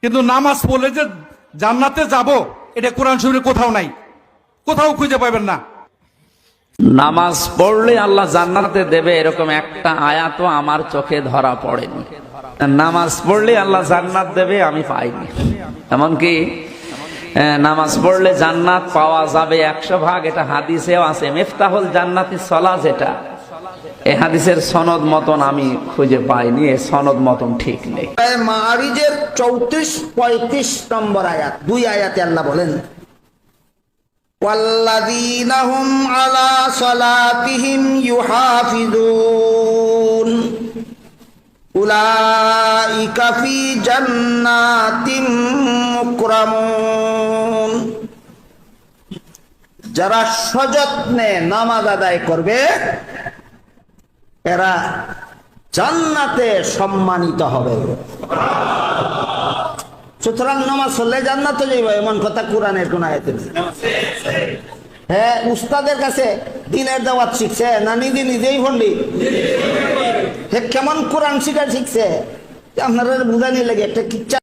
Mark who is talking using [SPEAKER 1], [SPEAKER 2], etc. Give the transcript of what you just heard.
[SPEAKER 1] কিন্তু নামাজ পড়লে যে জান্নাতে যাব এটা কোরআন শরীফে কোথাও নাই, কোথাও খুঁজে পাবেন না।
[SPEAKER 2] নামাজ পড়লে আল্লাহ জান্নাতে দেবে এরকম একটা আয়াতও আমার চোখে ধরা পড়েনি। নামাজ পড়লে আল্লাহ জান্নাত দেবে আমি পাইনি। এমনকি নামাজ পড়লে জান্নাত পাওয়া যাবে 100 ভাগ, এটা হাদিসেও আছে। মিফতাহুল জান্নাতি সালাহ, যেটা এই হাদিসের সনদ মতন আমি খুঁজে পাইনি, এই সনদ মতন ঠিক নেই।
[SPEAKER 3] মাআরিজের 34-35 নম্বর আয়াত, 2 আয়াতে আল্লাহ বলেন ওয়াল্লাযীনা হুম আলা সালাতিহিম ইউহাফিজুন উলাইকা ফি জান্নাতিম মুকরামুন। যারা সযত্নে নামাজ আদায় করবে এরা জান্নাতে সম্মানিত হবে। সুতরাং নামাজ পড়লে জান্নাতে যাইবে এমন কথা কোরআনের কোন আয়াতে নেই। হ্যাঁ, উস্তাদের কাছে দিনের দাওয়াত শিখছে না নিজে নিজেই পড়লি? হে কেমন কোরআন শিখা শিখছে আপনারা বুঝানি লাগে একটা কিচ্ছা।